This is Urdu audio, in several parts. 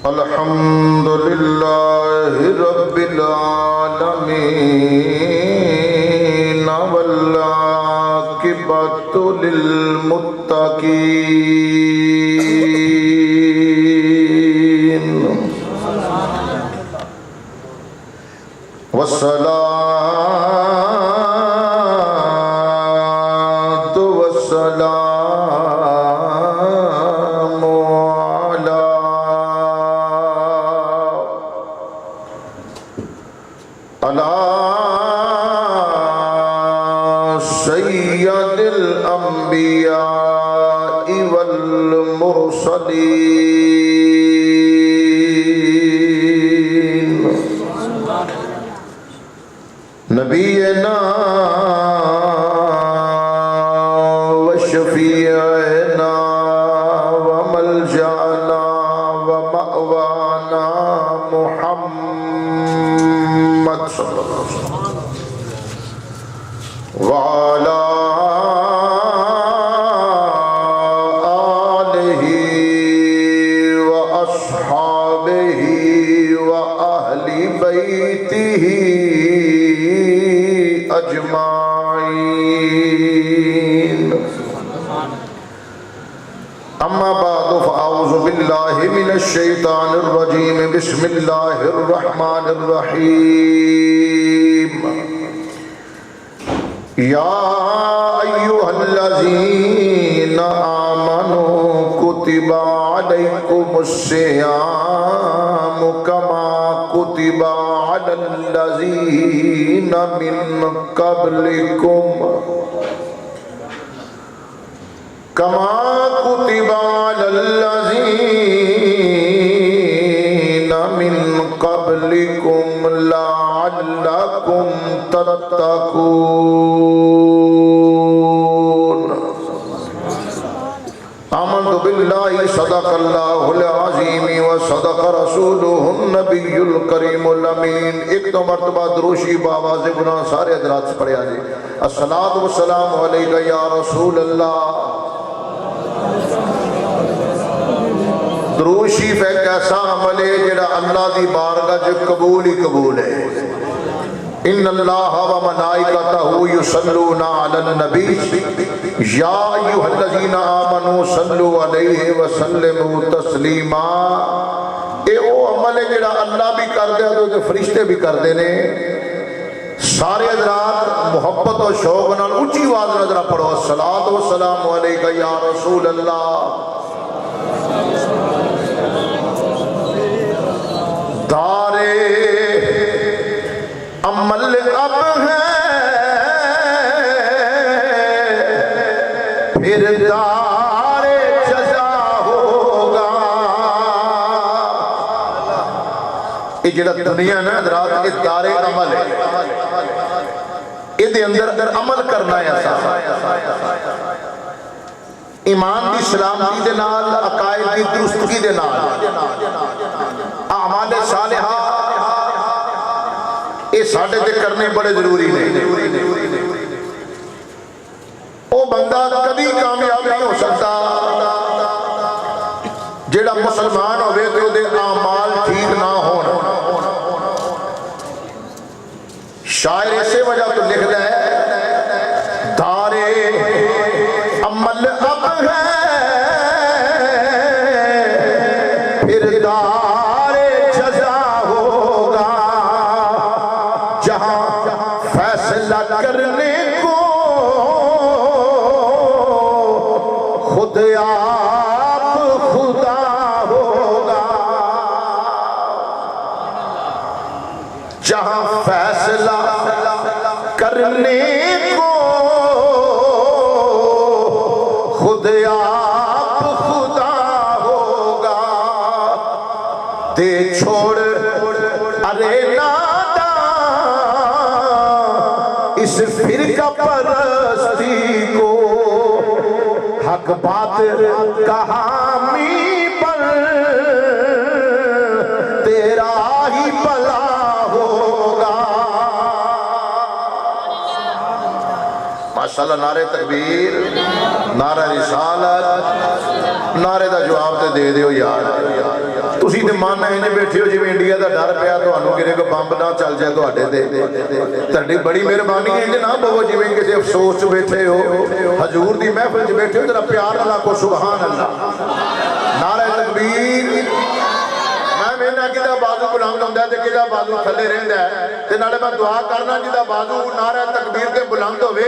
الحمد لله رب العالمين والعاقبة للمتقين والصلاة والسلام على سيد الأنبياء والمرسلين نبينا وشفيعنا وملجأنا ومأوانا محمد صلى الله عليه وسلم وعلى آله وأصحابه وأهل بيته أجمعين أما بعد فأعوذ بالله من الشيطان الرجيم بسم الله الرحمن الرحيم يا أيها الذين آمنوا كتب عليكم الصيام كما كتب على الذين من قبلكم كما كتب على الذين من قبلكم لعلكم تتقون آمنت بالله صدق الله العظيم وصدق رسوله النبي الكريم الأمين ایک دو مرتبہ دروشی بآواز گناہ سارے حضرات سے پڑھیا جی الصلاۃ والسلام علیکہ یا رسول اللہ درود شریف ایک ایسا عمل ہے جڑا اللہ دی بارگاہ جو قبول ہی قبول ہے ان اللہ و ملائکتہ یصلون علی النبی یا ایھا الذین آمنوا صلوا علیہ وسلموا تسلیما اے او عمل ہے جڑا اللہ بھی کر دے تو فرشتے بھی کر دے نے سارے حضرات محبت و شوق نال اونچی آواز نال ذرا پڑھو الصلاۃ والسلام علیکہ یا رسول اللہ دارے عمل اب ہے پھر دارے جزا ہوگا یہ جڑا دنیا نا حضرات یہ دارے عمل ہے یہ دے اندر عمل کرنا ہے ایسا ایمان دی سلامتی دے نال عقائد دی درستگی دے نال اعمال صالحہ یہ ساڑھے تے کرنے بڑے ضروری نہیں او بندہ کبھی کامیاب نہیں ہو سکتا جیڑا مسلمان ہوئے تو دے اعمال ٹھیک نہ ہونا شاعر اسے وجہ تو لکھ دے دارے عمل اب ہے پھر دارے جزا ہوگا جہاں فیصلہ کرنے کو خود آپ خدا ہوگا جہاں فیصلہ کرنے کو خود آپ خدا ہوگا دے چھوڑ ارے ناداں اس فرقہ پرستی کو حق باطل کا حامی پر تیرا ہی بھلا ہوگا ماشاءاللہ نعرہ تکبیر نعرہ رسالت نعرے دا جواب تے دے دیو یار ਤੁਸੀਂ ਤੇ ਮਨ ਇੰਜ ਬੈਠੇ ਹੋ ਜਿਵੇਂ ਇੰਡੀਆ ਦਾ ਡਰ ਪਿਆ ਤੁਹਾਨੂੰ ਕਿਤੇ ਕੋਈ ਬੰਬ ਨਾ ਚੱਲ ਜਾਏ ਤੁਹਾਡੇ ਤੇ। ਤੁਹਾਡੀ ਬੜੀ ਮਿਹਰਬਾਨੀ ਇੰਜ ਨਾ ਬਵੋ ਜਿਵੇਂ ਕਿਸੇ ਅਫਸੋਸ 'ਚ ਬੈਠੇ ਹੋ। ਹਜ਼ੂਰ ਦੀ ਮਹਿਫਿਲ 'ਚ ਬੈਠੇ ਹੋ ਜਰਾ ਪਿਆਰ ਨਾਲ ਆਖੋ ਸੁਭਾਨ ਅੱਲਾਹ, ਨਾਰੇ ਤਕਬੀਰ। ਮੈਂ ਵੇਖਣਾ ਕਿਹਦਾ ਬਾਜ਼ੂ ਬੁਲੰਦ ਹੁੰਦਾ ਤੇ ਕਿਹਦਾ ਬਾਜ਼ੂ ਥੱਲੇ ਰਹਿੰਦਾ ਤੇ ਨਾਲੇ ਮੈਂ ਦੁਆ ਕਰਨਾ ਜਿਹਦਾ ਬਾਜ਼ੂ ਨਾਰਾ ਤਕਬੀਰ ਤੇ ਬੁਲੰਦ ਹੋਵੇ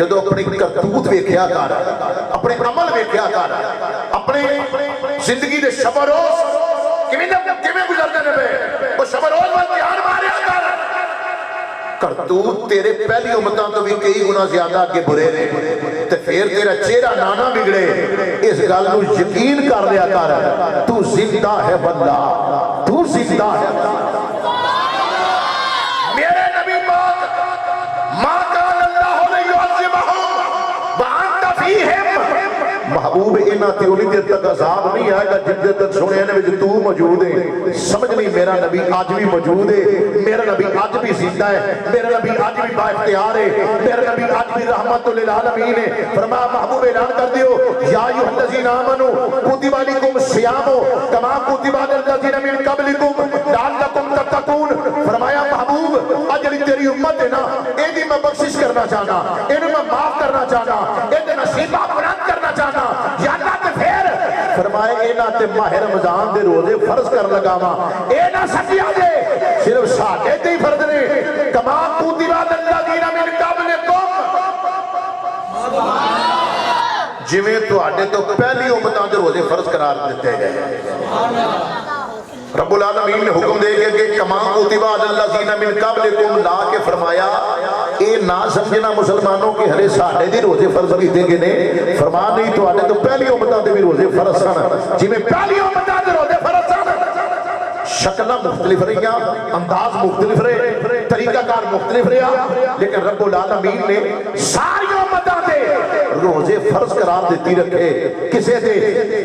جدو اپنی کرتوت ویکھیا کر اپنے عمل ویکھیا کر اپنے زندگی دے شب و روز کیویں گزرتے نے وہ شب و روز وال دھیان ماریا کر کرتوت تیرے پہلی امتاں تو بھی کئی گنا زیادہ اگے برے نے تے پھر تیرا چہرہ نانا بگڑے اس گل نو یقین کر لیا کر تو زندہ ہے بندہ تو زندہ ہے میرے نبی پاک ما کان اللہ لیعذبہم وانت فیہم محبوب انہاں تے انہی دیر تک عذاب نہیں آئے گا جن دیر تک سنے نے تو موجود ہے سمجھ نہیں میرا نبی آج بھی موجود ہے میرا نبی آج بھی زندہ ہے میرا نبی آج بھی با اختیار ہے میرا نبی آج بھی رحمت للعالمین ہے فرمایا محبوب اعلان کر دیو یا ایھا الذین آمنوا کتب علیکم الصیام کما کتب علی الذین من قبلکم لعلکم تتقون فرمایا محبوب اج تیری امت ہے نا اے دی میں بخشش کرنا چاہنا انہوں میں معاف کرنا چاہنا اے دے نصیبہ بلند کرنا چاہنا یا اللہ تے پھر فرمائے اے نہ تے ماہ رمضان دے روزے فرض کر لگاواں اے نہ سکیا دے صرف ساڈے تے ہی فرض نے کما کتب علی الذین من قبلکم جویں تواڈے تو پہلی امتاں دے روزے فرض قرار دیتے گئے رب العالمین نے حکم دے گئے کہ کما کتب علی الذین من قبلکم لا کے فرمایا اے نہ سمجھنا مسلمانوں کے ہلے ساڈے دی روزے فرض کیتے گئے نے فرما نہیں تواڈے تو پہلی امتاں دے بھی روزے فرض سن جویں پہلی امتاں دے روزے فرض سن شکلہ مختلف رہیاں انداز مختلف رہے طریقہ کار مختلف رہا لیکن رب العالمین نے ساری امتاں دے روزے فرض قرار دیتی رکھے کسے دے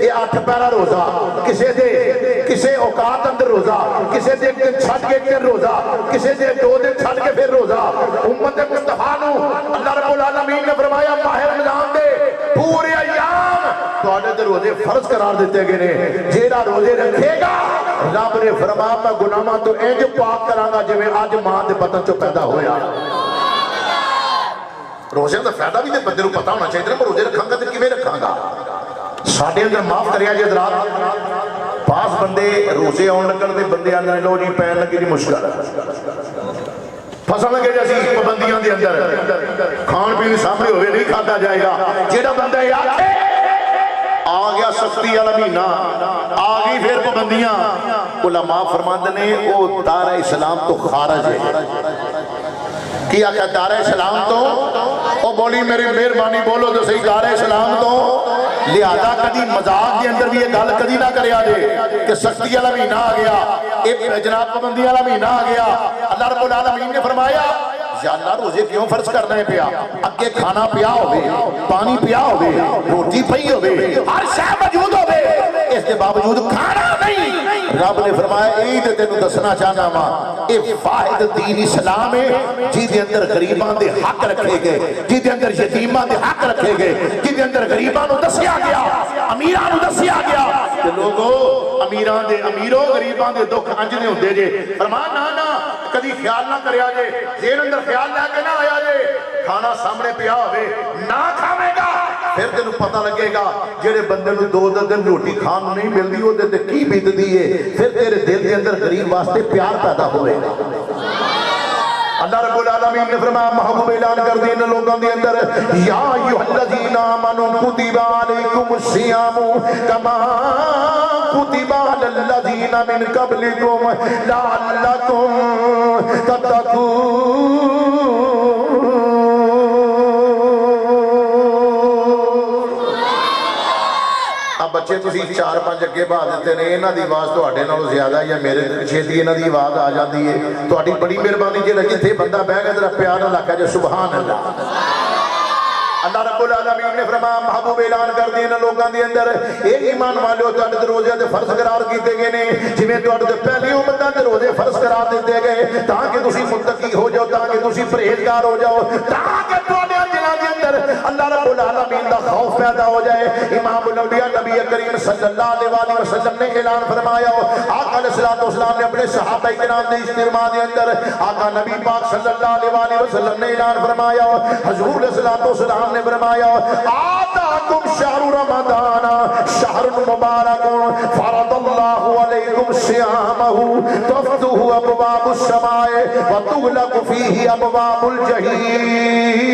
یہ 8 پیرا روزہ کسے دے کسے اوقات اندر روزہ کسے دے ایک دن چھڑ کے ایک دن روزہ کسے دے 2 دن چھڑ کے پھر روزہ امت مصطفیٰ نو اللہ رب العالمین نے فرمایا ماہ رمضان دے پورے ایام تو آنے دے روزے فرض قرار دیتے گئے نے جیڑا روزے رکھے گا رب نے فرمایا میں گناہاں تو انج پاک کراں جو آج ماں دے بطن چوں پیدا ہویا روزے دا فائدہ بھی تے بندے نوں پتہ ہونا چاہیے میں روزے رکھاں گا تے کیویں رکھاں گا ساڈے اندر معاف کریا جی حضرات پاس بندے روزے آن لگن دے بندے آنے لو جی پین لگی جی مشکل فصل لگے جیسی پابندیاں دے اندر کھان پین سامنے ہوئے نہیں کھاتا جائے گا جیڑا بندہ آکھے آ گیا سختی والا مہینہ آ گئی پھر پابندیاں علماء فرماندے نے او دار اسلام تو خارج ہے کیا کہ دار اسلام تو او بولی میری مہربانی بولو تو صحیح دار اسلام تو لہذا کدی مذاق کے اندر بھی یہ گل کدی نہ کریا جے کہ سختی والا مہینہ آ گیا جناب پابندی والا مہینہ آ گیا اللہ رب العالمین نے فرمایا یا اللہ روزے کیوں فرض کرنا ہے پیا اگے کھانا پیا ہوئے پانی پیا ہوئے روٹی پئی ہوئے ہر شے موجود ہوئے اس کے باوجود کھانا نہیں رب نے فرمایا اے تے تینوں دسنا چاہنا وا اے واحد دین اسلام ہے جی دے اندر غریباں دے حق رکھے گئے جی دے اندر یتیماں دے حق رکھے گئے جی دے اندر غریباں نو دسیا گیا امیراں نو دسیا گیا کہ لوگو امیراں دے امیروں غریباں دے دکھ انج نہیں ہوندے جے فرمان نہ کدی خیال نہ کریا جے ذہن اندر خیال لے کے نہ آیا جے کھانا سامنے پیا ہوئے نہ کھاوے گا پھر تینوں پتہ لگے گا جڑے بندے نوں 2 دن روٹی کھان نہیں ملدی او تے کی بیتدی ہے پھر تیرے دل دے اندر غریب واسطے پیار پیدا ہوئے اللہ رب العالمین نے فرمایا محبوب اعلان کر دی ان لوگوں دے اندر یا ایھا الذین آمنوا کتب علیکم الصیام کما کتب علی الذین من قبلکم لعلکم تتقون اب بچے تسی 4-5 اگے بھا دیتے نے انہاں دی آواز تواڈے نالوں زیادہ یا میرے چھتی انہاں دی آواز آ جاندی ہے تواڈی بڑی مہربانی جے جتھے بندہ بیٹھ گیا ذرا پیار نال آکھیا جے سبحان اللہ اللہ رب العالمین نے فرمایا محبوب اعلان کر دی ان لوگاں دے اندر اے ایمان والو تواڈے تے روزے تے فرض قرار کیتے گئے نے جویں تواڈے تے پہلی امتاں تے روزے فرض قرار دتے گئے تاکہ تسی متقی ہو جاؤ تاکہ تسی پرہیزگار ہو جاؤ تاکہ تواڈے دلاں دے اندر اللہ رب العالمین دا خوف پیدا ہو جائے امام الانبیاء نبی کریم صلی اللہ علیہ وسلم نے اعلان فرمایا آقا علیہ الصلوۃ والسلام نے اپنے صحابہ کرام دے اجتماع دے اندر آقا نبی پاک صلی اللہ علیہ وسلم نے اعلان فرمایا حضور علیہ الصلوۃ والسلام نے فرمایا آتاکم شہر رمضان شہر مبارک فرض اللہ علیکم صیامہ تفتح ابواب السماء وتغلق فیہ ابواب الجحیم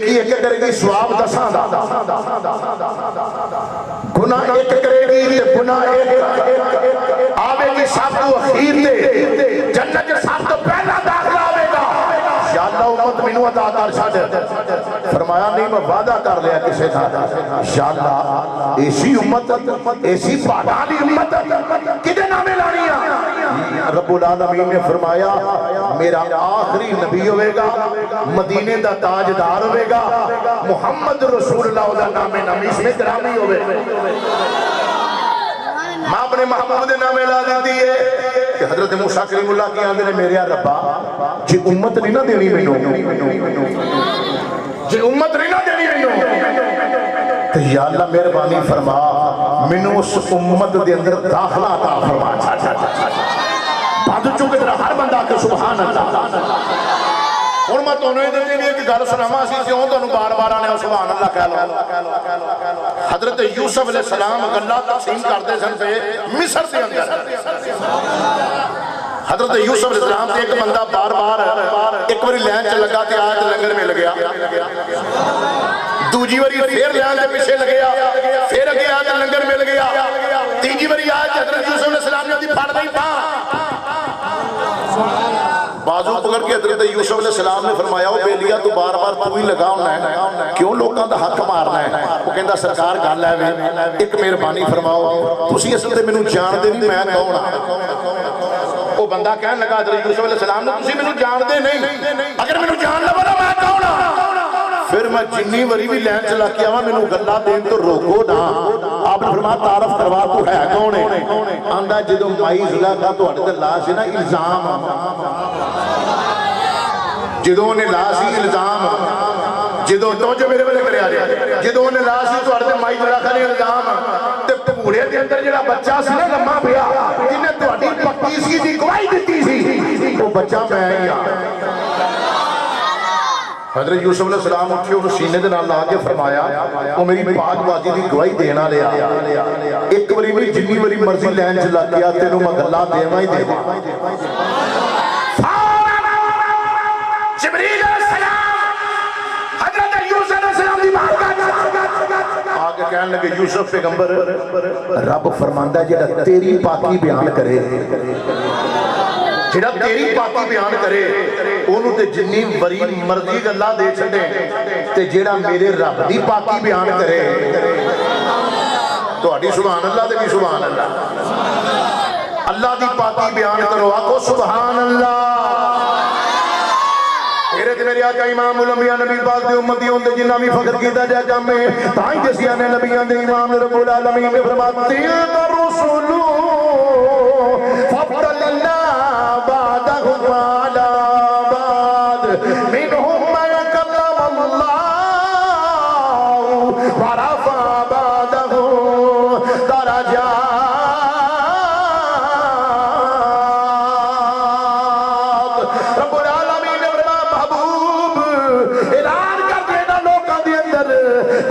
نیکی ایک کرے گی سواب 10 دا، گناہ ایک کرے گی تے گناہ ایک آوے گی سب تو اخیر تے جنت سب تو پہلا داخلہ آوے گا۔ یا اللہ امت منو عطا کر چھڈ، فرمایا نہیں میں وعدہ کر لیا کسے نال، یا اللہ ایسی امت ایسی پاکالی امت کدے نامے لانی ہے؟ رب العالمین نے فرمایا میرا آخری نبی ہوئے گا، مدینے دا تاجدار ہوئے گا، محمد رسول اللہ دا نام نامی میں گرامی ہوئے گا۔ ماں اپنے محبوب دے نام لا دیتی ہے کہ حضرت موسیٰ کریم اللہ کی آندے نے میرے ربا جی امت نہیں نہ دینی میں جی امت نہیں نہ دینی میں تو یا اللہ مہربانی فرما منو اس امت دے اندر داخلہ عطا فرما بند چکے ترہ ہر بندہ کہ سبحان اللہ۔ اور میں تونوں یہ دیتے ہیں کہ گھر سناما اسی کیوں تونوں بار بار آنے سبحان اللہ کہہ لو۔ حضرت یوسف علیہ السلام گلہ تقسیم کرتے سن پہ مصر سے اندر حضرت یوسف علیہ السلام تے ایک بندہ بار بار ایک باری لین چل لگا تے آیت لنگر میں لگیا، دوجی باری پھر لین دے پیچھے لگیا، پھر اگے آیت لنگر میں لگیا، تیجی باری آیت حضرت یوسف علیہ السلام نے دی پھڑ نہیں پا بازو پکڑ کے حضرت یوسف علیہ السلام نے فرمایا وہ بیلیا تو بار بار تو ہی لگا ہونا ہے کیوں لوگوں دا حق مارنا ہے؟ وہ کہندا سرکار گل ہے ایک مہربانی فرماؤ تسی اصل تے مینوں جان دے نہیں میں کون ہاں؟ وہ بندہ کہنے لگا حضرت یوسف علیہ السلام نے تسی مینوں جان دے نہیں اگر مینوں جان لو نا میں کون ہاں؟ پھر میں جنی وری بھی لین چلا کے آواں مینوں گلاں دین تو روکو نا۔ آپ نے فرمایا تعارف کروا تو ہے کون ہے؟ آندا جدوں مائی ضلع کا تہاڈے تے لا سی نا الزام، جدوں نے لا سی الزام، جدوں تو جو میرے والے کرے آ جائے جدوں نے لا سی تہاڈے تے مائی ضلع کا الزام تے پورے دے اندر جڑا بچہ سی نا لمما پیا جن نے تہاڈی پکی سی دی گواہی دتی سی وہ بچہ میں ہی ہاں۔ حضرت یوسف علیہ السلام اٹھے اور سینے دے نال لا کے فرمایا وہ میری پاک بازی دی گواہی دینا لیا ایک باری میری جنی باری مرضی لین چلا کیا تینوں میں گلاں دیواں ہی دیواں۔ جبریل علیہ السلام حضرت یوسف علیہ السلام دی بات آگے کہنے لگے یوسف پیغمبر رب فرماندا ہے جڑا تیری پاکی بیان کرے جڑا تیری پاکی بیان کرے انہوں تے جنی بری مرضی اللہ دے چھڑے تے جڑا میرے رب دی پاکی بیان کرے تو اڈی سبحان اللہ دے بھی سبحان اللہ اللہ دی پاکی بیان کرو آکو سبحان اللہ۔ میرے تے میرے آقا امام الانبیاء نبی پاک دے امتی ہوندے جنہ بھی فخر کیتا جائے جامے تائیں جسیاں نے نبیان دے امام رب العالمین نے فرمایا تلک الرسل فضلنا بعضهم على بعض منهم من كلم الله ورفع بعضهم درجات۔ رب العالمین نے فرمایا محبوب اعلان کر دینا لوکاں دے اندر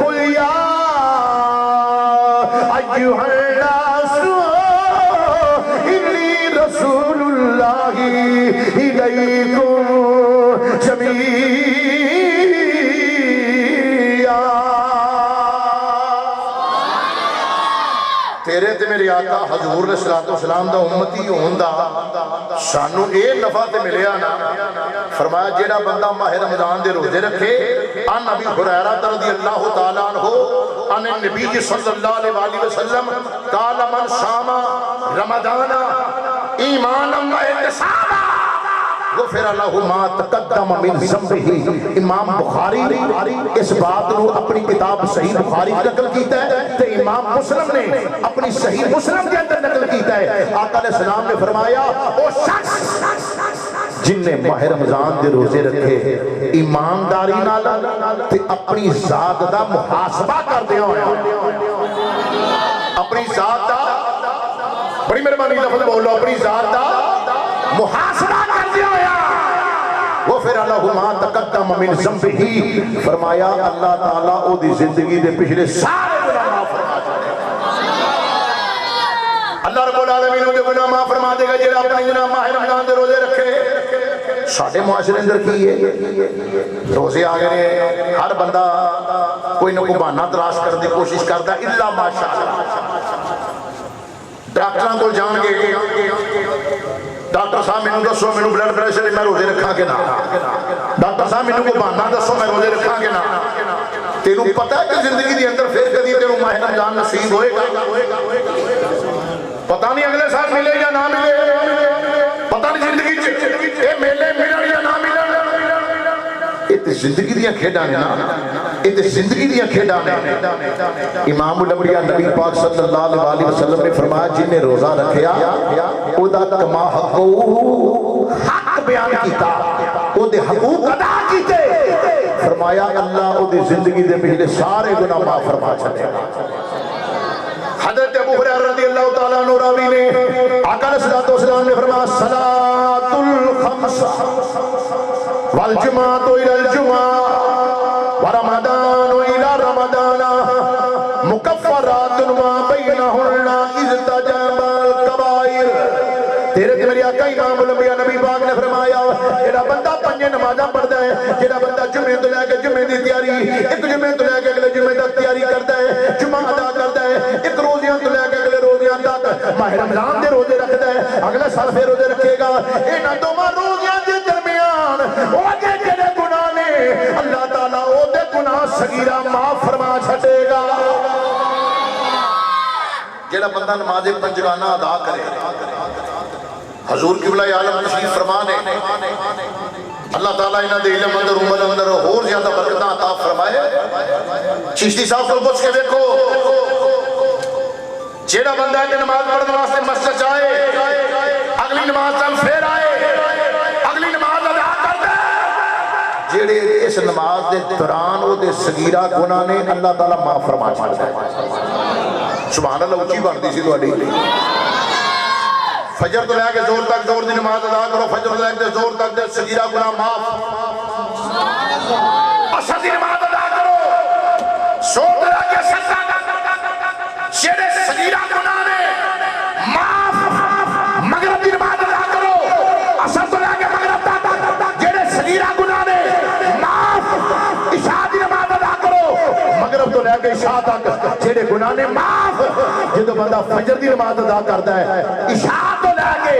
قل یا ایھا الناس انی رسول اللہ الیکم جمیعا۔ تیرے تے میرے آقا حضور علیہ السلام دا امتی ہوندا سانو اے نفع تے ملیا نا فرمایا جیڑا بندہ ماہ رمضان دے روزے رکھے ان ابی ہریرہ رضی اللہ تعالیٰ عنہ ان النبی صلی اللہ علیہ وسلم قال من صام رمضان ایمانا و احتسابا غفر له ما تقدم من ذنبه۔ امام بخاری اس بات کو اپنی کتاب صحیح بخاری نقل کیتا ہے تے امام مسلم نے اپنی صحیح مسلم کے اندر نقل کیتا ہے۔ آقا علیہ السلام نے فرمایا او شخص جن نے ماہ رمضان دے روزے رکھے ایمانداری نال تے اپنی ذات دا محاسبہ کر دیا ہویا اپنی ذات دا بڑی مہربانی لفظ بولو اپنی ذات دا محاسبہ کر دیا ہویا غفر له ما تقدم من ذنبه۔ فرمایا اللہ تعالیٰ او دی زندگی دے پچھلے سارے گناہ معاف فرما دے گا۔ اللہ رب العالمین دے گناہ معاف فرما دے گا جڑا اپنے گناہ ماہ رمضان دے روزے رکھے ساڈے معاشرے اندر کی ہے؟ روزے آ گئے، ہر بندہ کوئی نہ کوئی بہانہ تلاش کرنے کی کوشش کرتا ہے، الا ماشاءاللہ ڈاکٹراں کو جان گے ڈاکٹر صاحب مینوں دسو مینوں بلڈ پریشر ہے میں روزے رکھاں کہ نہ، ڈاکٹر صاحب مینوں کوئی بہانہ دسو میں روزے رکھاں کہ نہ۔ تینوں پتہ ہے کہ زندگی دی اندر پھر کدی تینوں ماہ رمضان نصیب ہوئے گا؟ پتہ نہیں اگلے سال ملے یا نہ ملے، پتہ نہیں زندگی اے میلے ملن یا نہ ملن۔ یہ تے زندگی دیاں کھیڈاں نے نا، یہ تے زندگی دیاں کھیڈاں نے۔ امام الانبیاء نبی پاک صلی اللہ علیہ وسلم نے فرمایا جن نے روزہ رکھیا او دا کما حق بیان کیتا، او دے حقوق ادا کیتے، فرمایا اللہ او دی زندگی دے پچھلے سارے گناہ معاف فرما چھڈے گا۔ حضرت ابو ہریرہ رضی اللہ تعالیٰ عنہ راوی نے آقا علیہ الصلوۃ والسلام نے فرمایا صلاۃ الخمس والجمعۃ الی الجمعہ ورمضان الی رمضان مکفرات ما بینہن اذ تجاب الکبائر۔ تیرے تے میرے آقا امام الانبیاء نبی پاک نے فرمایا جڑا بندہ پنج نمازاں پڑھدا ہے، جڑا بندہ جمعے تو لے کے جمعے دی تیاری، ایک جمعے تو لے کے اگلے جمعے تک تیاری کردا ہے، جمعہ ادا کردا ہے، ایک روزیاں تو لے کے اگلے روزیاں تک ماہ رمضان دے روزے رکھدا ہے، اگلے سال پھر روزے رکھے گا، انہاں دوواں روزیاں دے درمیان او دے جڑے گناہ نے اللہ تعالیٰ او دے گناہ صغیرہ معاف فرما چھڈے گا۔ جڑا بندہ نماز پنجگانہ ادا کرے، حضور قبلہ عالم تشریف فرمانے اللہ تعالیٰ انہاں دے علم اندر عمر اندر اور زیادہ برکتاں عطا فرمائے۔ چشتی صاحب کو پوچھ کے دیکھو جیڑا بندہ ہے کہ نماز پڑھنے واسطے مسجد جائے، اگلی نماز چل پھر آئے، اگلی نماز ادا کر دے، جیڑے اس نماز دے دوران وہ دے صغیرہ گناہ نے اللہ تعالیٰ معاف فرما چھڈدا ہے۔ سبحان اللہ اونچی بنتی سی تہاڈی۔ فجر تو لے کے زور تک زور دی نماز ادا کرو، فجر تو لے کے زور تک دے صغیرہ گناہ معاف، عصر دی نماز ادا کرو، زور تو لے کے سجدہ جڑے صغیرہ گناہ نے معاف، مغرب دی نماز ادا کرو، عصر تو لے کے مغرب تک جڑے صغیرہ گناہ نے معاف، عشاء دی نماز ادا کرو، مغرب تو لے کے عشاء تک جڑے گناہ نے معاف۔ جدو بندہ فجر دی نماز ادا کرتا ہے، عشاء تو لے کے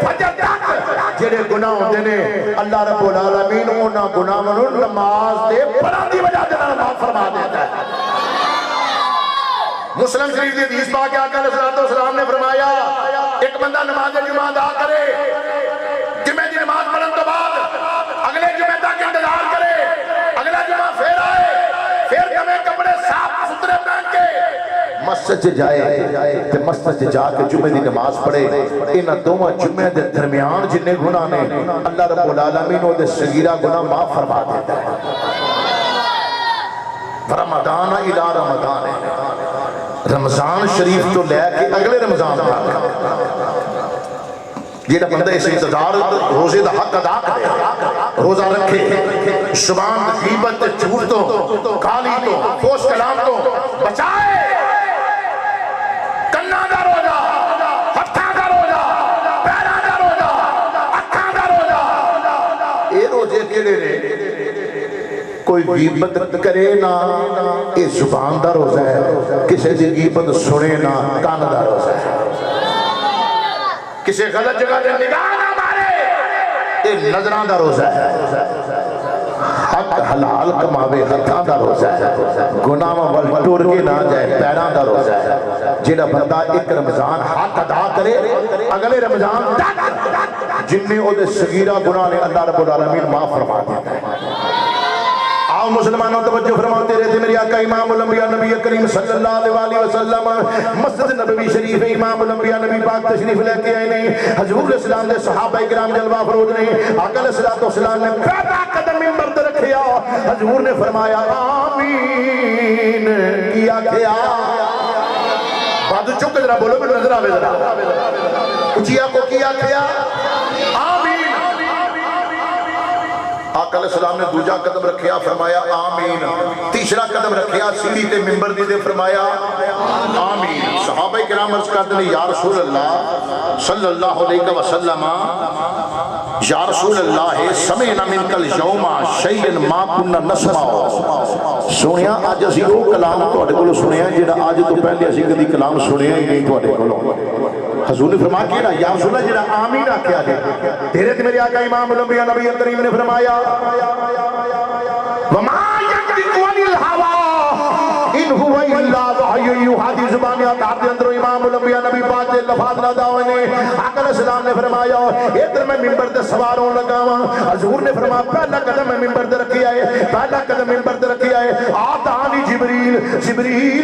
فجر تک جڑے گناہ ہوندے نے اللہ رب العالمین انہاں گناہاں نوں نماز دے پڑھن دی وجہ نال معاف فرما دیتا ہے۔ مسلم شریف دی حدیث پاک آقا علیہ الصلوۃ والسلام نے فرمایا ایک بندہ نماز جمعہ ادا کرے، جمعہ دی نماز پڑھن تو بعد اگلے جمعہ تک انتظار کرے، اگلا جمعہ پھر آئے، پھر نویں کپڑے صاف ستھرے پہن کے مسجد جائے تے مسجد جا کے جمعے دی نماز پڑھے، انہاں دوواں جمعے دے درمیان جننے گناہ نے اللہ رب العالمین او دے صغیرہ گناہ معاف فرما دیتا ہے۔ رمضان الی رمضان، رمضان شریف تو لے کے اگلے رمضان تک جیڑا بندہ اس انتظار روزے دا حق ادا کرے، روزہ رکھے، زبان غیبت جھوٹ تو گالی تو فحش کلام تو بچائے، کناں دا روزہ، ہتھاں دا روزہ، پیراں دا روزہ، اکھاں دا روزہ۔ اے روزے کیڑے نے؟ کوئی غیبت کرے نہ، اے زبان دا روزہ ہے، کسی دی غیبت سنے نہ، کان دا روزہ ہے، کسی غلط جگہ دے نگاہ نہ مارے، اے نظران دا روزہ ہے، حق حلال کماوے ہتھاں دا روزہ ہے، گناہ ول ٹر کے نہ جائے پیراں دا روزہ ہے۔ جیڑا بندہ ایک رمضان حق ادا کرے، اگلے رمضان تک جننے او دے صغیرہ گناہ نے اللہ رب العالمین معاف فرما دیتا ہے۔ آؤ مسلمانوں توجہ فرماؤ، تیرے تھے میری آقا امام الانبیاء نبی کریم صلی اللہ علیہ وسلم مسجد نبوی شریف امام الانبیاء نبی پاک تشریف لے کے آئے نے، حضور علیہ السلام نے صحابہ کرام جلوہ فروز نے، آقا علیہ السلام نے پہلا قدم منبر تے رکھیا، حضور نے فرمایا آمین کیا کیا، بات چک کے ذرا بولو میں نظر آوے ذرا اچھیا کو کیا کیا آمین۔ آقا علیہ السلام نے دوجا قدم رکھیا، فرمایا آمین، تیسرا قدم رکھیا سیڑھی تے منبر دی دے، فرمایا آمین۔ صحابہ کرام عرض کرتے ہیں یا رسول اللہ صلی اللہ علیہ وسلم یا رسول اللہ سمعنا منک اليوم شیئا ما کنا نسمع سنیا اج اسی وہ کلام تواڈے کولوں سنیا جڑا اج تو پہلے اسی کدی کلام سنیا ہی نہیں تواڈے کولوں حضور نے فرمایا کہ یا رسول اللہ جڑا آمین آکھیا ہے تیرے تے میرے آقا امام الانبیاء نبی کریم نے فرمایا وما ينطق عن الهوى ان هو الا وحی یوحی زبان عطا دے اندر امام الانبیاء نبی پاک دے لفظ نہ داوے نے آقا علیہ السلام نے فرمایا ادھر میں منبر تے سوار ہون لگا ہاں حضور نے فرمایا پہلا قدم میں منبر تے رکھیا ہے پہلا قدم منبر تے رکھیا ہے آتانی جبریل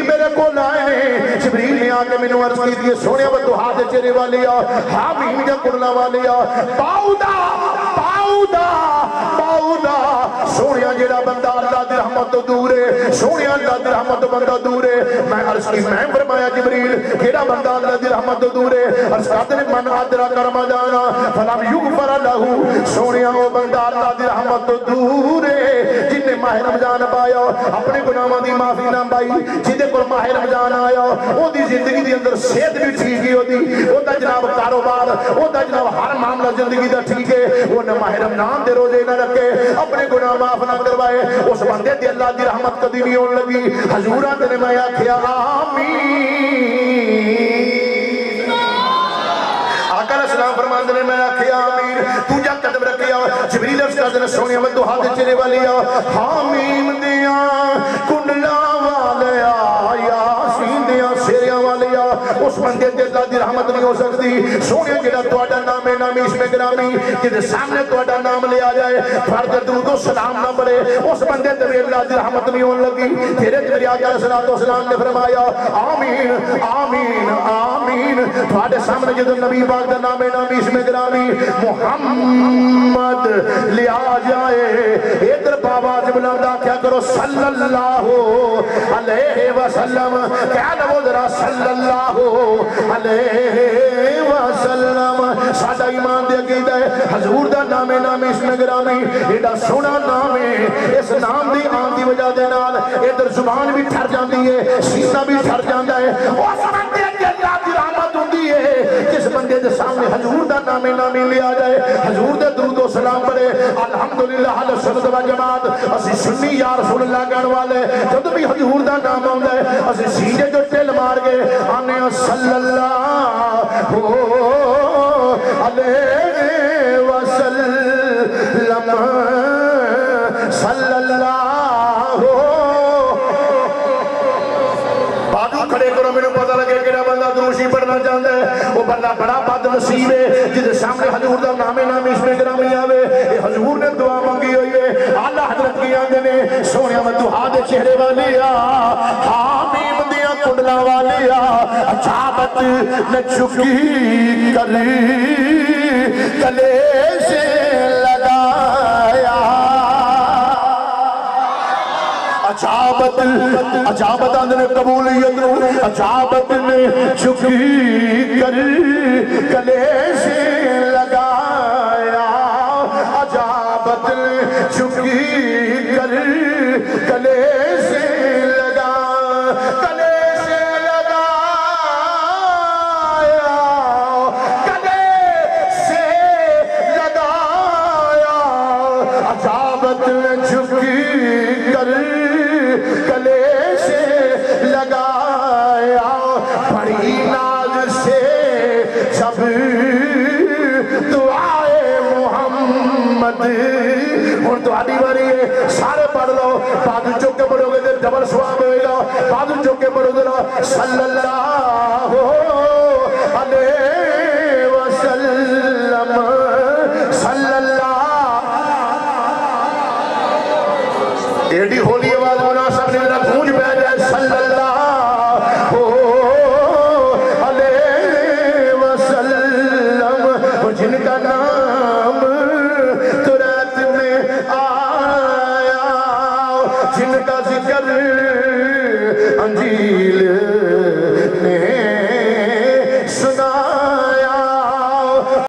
میرے کول آئے نے جبریل نے آ کے مینوں عرض کی دی سونیا وضحا دے چہرے والیا حامیم دے کڑنا والیا باؤدا سونیا جڑا بندہ اللہ دی رحمت تو دور ہے سونیا اللہ دی رحمت تو بندہ دور ہے میں عرض کی میں فرمایا جبریل کیڑا بندہ اللہ دی رحمت تو دور ہے عرض کرتے نے من ادرک رمضان فلم یغفر له سونیا وہ بندہ اللہ دی رحمت تو دور ہے جن نے ماہ رمضان پایا اپنے گناہاں دی معافی نہ پائی جدے کول ماہ رمضان آیا او دی زندگی دی اندر صحت بھی ٹھیک ہی ہوندی او دا جناب کاروبار او دا جناب ہر معاملہ زندگی دا ٹھیک ہے وہ نہ ماہ رمضان دے روزے نہ رکھے اپنے گناہ معاف نہ کروائے اس بندے تے اللہ دی رحمت کدی نہیں ہون لگی حضوراں تے میں آکھیا آمین آقا علیہ السلام فرماندے نے میں آکھیا آمین تو جا قدم رکھیا جبریل عرض کردے نے سونیا میں تو ہاتھ چلے والی حامیم دیاں کنڈلا والیا یاسین دیاں سیریاں والیا اس بندے تے اللہ دی رحمت نہیں ہو سکتی سونیا جڑا تہاڈا نام ہے نامی اس میں گرامی جدے سامنے تہاڈا نام لے آ جائے فرد درود و سلام نہ پڑھے اس بندے تے اللہ دی رحمت نہیں ہون لگی تیرے تے میرے آقا علیہ السلام نے فرمایا آمین آمین آمین تہاڈے سامنے جدوں نبی پاک دا نام ہے نامی اس میں گرامی محمد لے آ جائے ادھر آواز بلند کیا کرو صلی اللہ علیہ وسلم کیا نہ ذرا صلی اللہ علیہ وسلم ساڈا ایمان دے عقیدہ ہے حضور دا نام اس میں گرامی ایڈا سونا نام ہے اس نام دی آن دی وجہ دے نال ادھر زبان بھی ٹھر جاندی ہے سینہ بھی ٹھر جاندا ہے اس بندے تے اللہ دی رحمت ہوندی ہے جس بندے دے سامنے حضور دا نام لے آ جائے حضور دے درود و سلام پڑھے الحمدللہ اہل سنت و جماعت اسی سنی یا رسول اللہ کہن والے جب بھی حضور دا نام آندا ہے اسی سینے جو ٹل مار کے آنے صلی اللہ علیہ وسلم صلی اللہ بازو کھڑے کرو میں پتہ لگے کہ بندہ دروشی پڑھنا چاہتا ہے وہ بندہ بڑا بد نصیب ہے جس سامنے حضور دا نام اس میں گرامی آوے حضور نے دعا مانگی ہوئی ہے اعلیٰ حضرت کی آندے نے سونیا میں دعا دے چہرے والی حامیم دیا کنڈلا والی اچھابت نہ چکی کری گلے سے لگایا اجابت اندر قبولیت اجابت نے چکی کر گلے سے لگایا اجابت نے چکی کر گلے سے لگا گلے سے لگایا گلے سے لگایا اجابت نے چکی کر گلے سے لگایا بڑی ناز سے جب دعائے محمد اور دعائی باری ہے سارے پڑھ لو بادل چوک کے پڑھو گے دل ڈبل سواب ہوئے گا بادل چوک کے پڑھو گے صلی اللہ علیہ وسلم صلی اللہ ایڈی ہولی آواز مناسب نے میرا گونج پہ جائے صلی اللہ علیہ وسلم جن کا نام